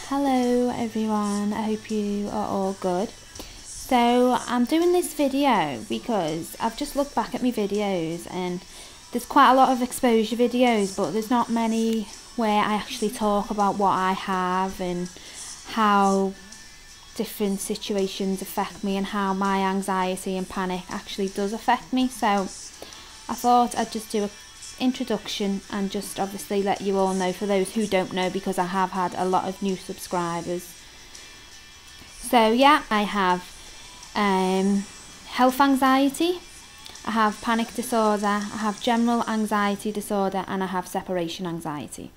Hello everyone, I hope you are all good. So I'm doing this video because I've just looked back at my videos and there's quite a lot of exposure videos, but there's not many where I actually talk about what I have and how different situations affect me and how my anxiety and panic actually does affect me. So I thought I'd just do a introduction and just obviously let you all know, for those who don't know, because I have had a lot of new subscribers. So yeah, I have health anxiety, I have panic disorder, I have general anxiety disorder, and I have separation anxiety.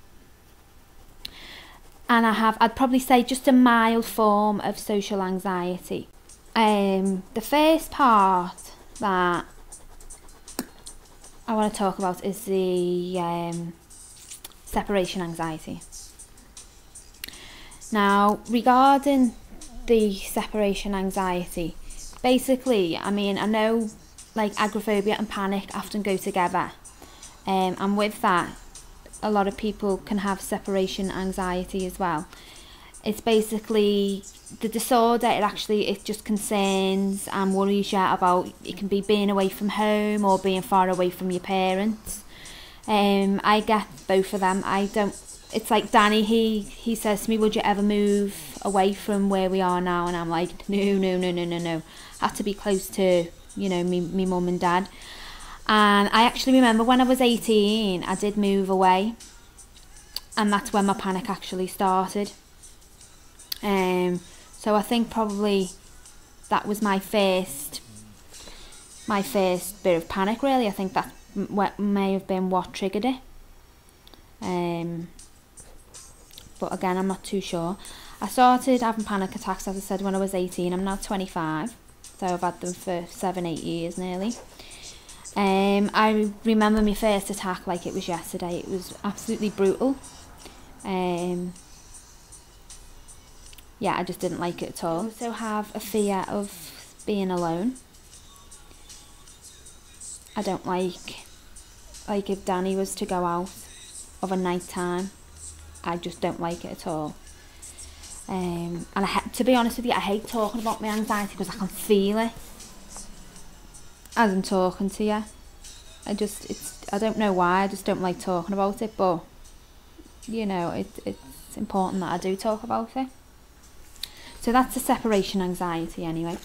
And I'd probably say just a mild form of social anxiety. The first part that I want to talk about is the separation anxiety. Now, regarding the separation anxiety, basically, I mean, I know like agoraphobia and panic often go together, and with that, a lot of people can have separation anxiety as well. It's basically the disorder. It just concerns and worries you about, it can be being away from home or being far away from your parents. I get both of them. It's like Danny, he says to me, would you ever move away from where we are now? And I'm like, no. I have to be close to, you know, me mum and dad. And I actually remember when I was 18, I did move away, and that's when my panic actually started. So I think probably that was my first bit of panic, really. I think that may have been what triggered it. But again, I'm not too sure. I started having panic attacks, as I said, when I was 18. I'm now 25, so I've had them for 7-8 years nearly. I remember my first attack like it was yesterday. It was absolutely brutal. Yeah, I just didn't like it at all. I also have a fear of being alone. I don't like if Danny was to go out of a night time, I just don't like it at all. And to be honest with you, I hate talking about my anxiety because I can feel it as I'm talking to you. I don't know why, I just don't like talking about it, but you know, it's important that I do talk about it. So that's the separation anxiety anyway.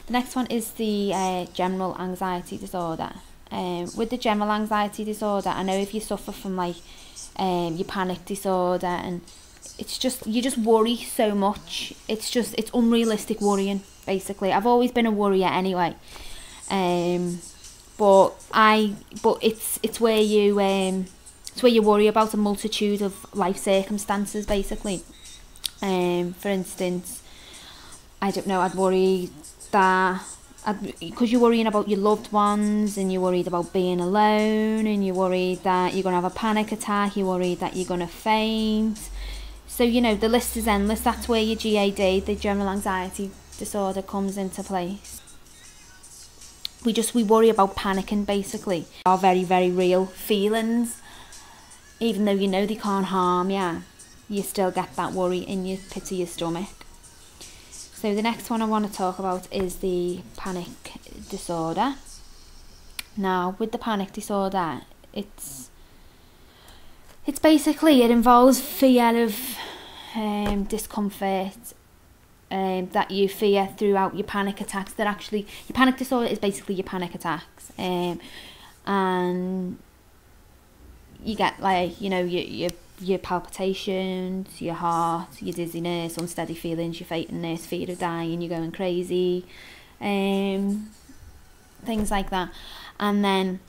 The next one is the general anxiety disorder. With the general anxiety disorder, I know if you suffer from like your panic disorder, and it's just, you just worry so much. It's unrealistic worrying, basically. I've always been a worrier anyway. But it's where you worry about a multitude of life circumstances, basically. For instance, I don't know, I'd worry that, because you're worrying about your loved ones, and you're worried about being alone, and you're worried that you're going to have a panic attack, you're worried that you're going to faint. So, you know, the list is endless. That's where your GAD, the general anxiety disorder, comes into place. We worry about panicking, basically. Are very, very real feelings. Even though you know they can't harm you, you still get that worry in your pit of your stomach. So the next one I want to talk about is the panic disorder. Now, with the panic disorder, it's basically, it involves fear of discomfort that you fear throughout your panic attacks. That actually, your panic disorder is basically your panic attacks, and you get, like, you know, your palpitations, your heart, your dizziness, unsteady feelings, your faintness, fear of dying, you're going crazy, things like that. And then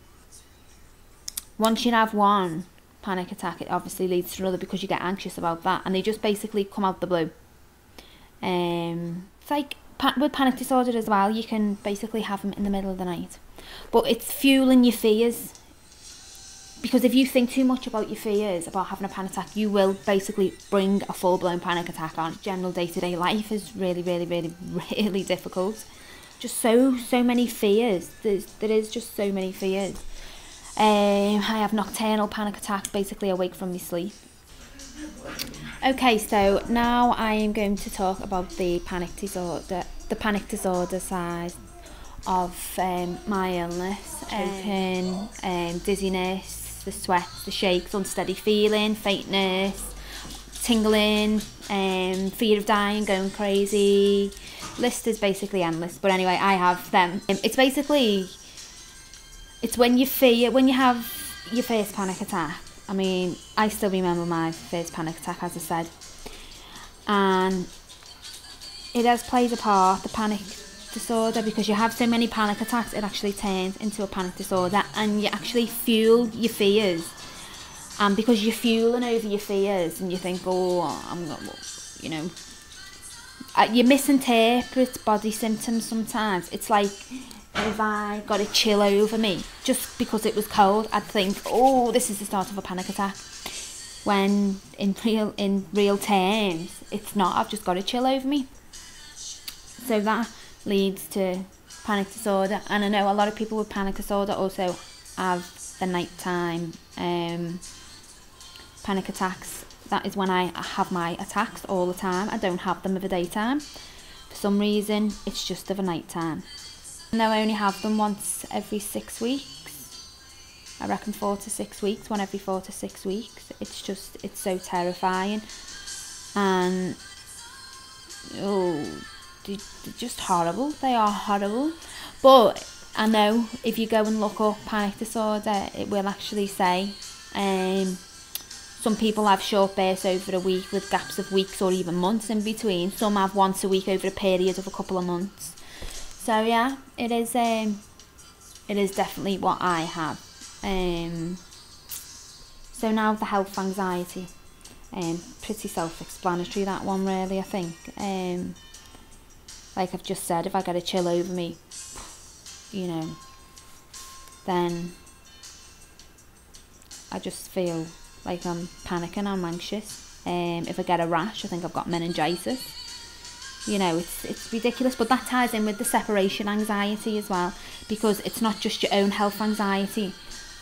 once you have one panic attack, it obviously leads to another, because you get anxious about that, and they just basically come out the blue. It's like with panic disorder as well, you can basically have them in the middle of the night, but it's fueling your fears. Because if you think too much about your fears, about having a panic attack, you will basically bring a full-blown panic attack on. General day-to-day life is really, really, really, really difficult. Just so many fears. There is just so many fears. I have nocturnal panic attacks. Basically, I wake from my sleep. Okay, so now I am going to talk about the panic disorder side of my illness. Dizziness, the sweats, the shakes, unsteady feeling, faintness, tingling, fear of dying, going crazy. List is basically endless, but anyway, I have them. It's when you have your first panic attack. I mean, I still remember my first panic attack, as I said, and it has played a part, the panic disorder, because you have so many panic attacks, it actually turns into a panic disorder, and you actually fuel your fears, and because you're fueling over your fears, and you think, you misinterpret body symptoms sometimes. It's like, if I got a chill over me just because it was cold, I'd think, oh, this is the start of a panic attack, when in real terms it's not. I've just got a chill over me. So that leads to panic disorder, and I know a lot of people with panic disorder also have the nighttime panic attacks. That is when I have my attacks all the time. I don't have them of the daytime. For some reason, it's just of a nighttime. Now I only have them once every 6 weeks. I reckon 4 to 6 weeks, one every 4 to 6 weeks. It's so terrifying. And, they're just horrible. They are horrible. But I know if you go and look up panic disorder, it will actually say, some people have short bursts over a week with gaps of weeks or even months in between. Some have once a week over a period of a couple of months. So yeah, it is definitely what I have. So now the health anxiety. Pretty self-explanatory, that one, really, I think. Like I've just said, if I get a chill over me, then I just feel like I'm panicking, I'm anxious. If I get a rash, I think I've got meningitis. It's ridiculous, but that ties in with the separation anxiety as well, because it's not just your own health anxiety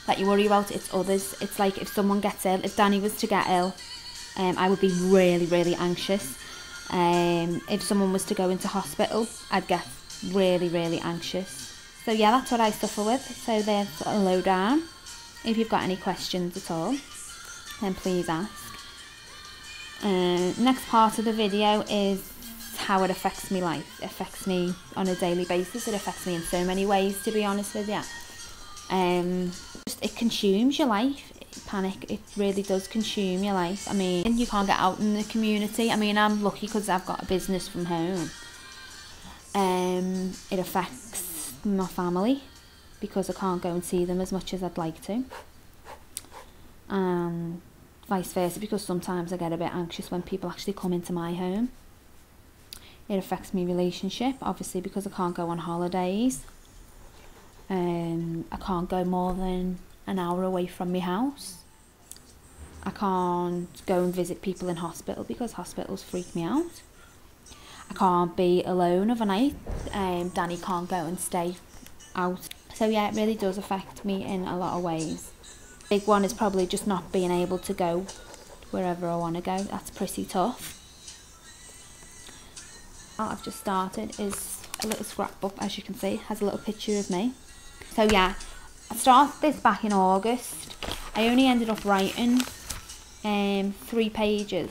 that you worry about, it's others. It's like if someone gets ill, if Danny was to get ill, I would be really, really anxious. If someone was to go into hospital, I'd get really, really anxious. So yeah, that's what I suffer with. So there's a lowdown. If you've got any questions at all, then please ask. Next part of the video is how it affects me life. It affects me on a daily basis. It affects me in so many ways, to be honest with you. It consumes your life. Panic, it really does consume your life. I mean, you can't get out in the community. I mean, I'm lucky because I've got a business from home. It affects my family because I can't go and see them as much as I'd like to. Vice versa, because sometimes I get a bit anxious when people actually come into my home. It affects my relationship, obviously, because I can't go on holidays. I can't go more than an hour away from my house. I can't go and visit people in hospital because hospitals freak me out. I can't be alone overnight. Danny can't go and stay out. So yeah, it really does affect me in a lot of ways. Big one is probably just not being able to go wherever I want to go. That's pretty tough. What I've just started is a little scrapbook, as you can see. It has a little picture of me. So yeah, I started this back in August. I only ended up writing 3 pages.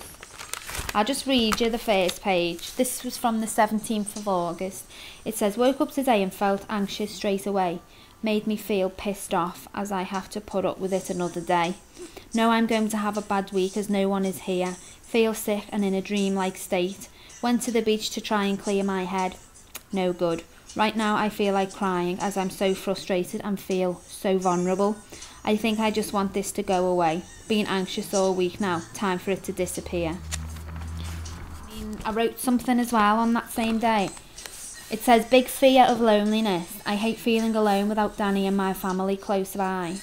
I'll just read you the first page. This was from the 17th of August. It says, woke up today and felt anxious straight away. Made me feel pissed off as I have to put up with it another day. Know I'm going to have a bad week as no one is here. Feel sick and in a dream-like state. Went to the beach to try and clear my head. No good. Right now I feel like crying as I'm so frustrated and feel so vulnerable. I think I just want this to go away. Been anxious all week now. Time for it to disappear. I wrote something as well on that same day. It says, big fear of loneliness. I hate feeling alone without Danny and my family close by.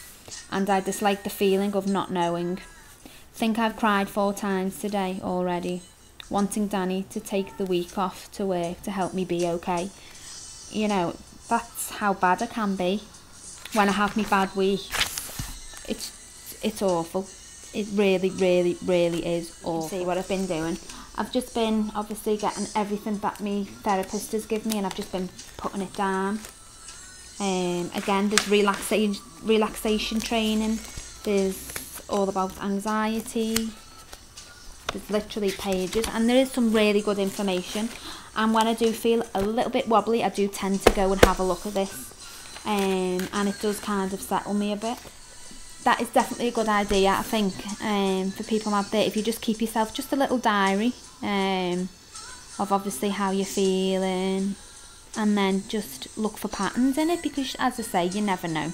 And I dislike the feeling of not knowing. Think I've cried 4 times today already. Wanting Danny to take the week off to work to help me be okay. That's how bad I can be when I have my bad week. It's awful. It really, really, really is awful. See what I've been doing. I've just been obviously getting everything that my therapist has given me, and I've just been putting it down. Again, there's relaxation training. There's all about anxiety. There's literally pages, and there is some really good information. And when I do feel a little bit wobbly, I do tend to go and have a look at this, and it does kind of settle me a bit. That is definitely a good idea, I think, for people out there. If you just keep yourself just a little diary of obviously how you're feeling, and then just look for patterns in it, because as I say, you never know.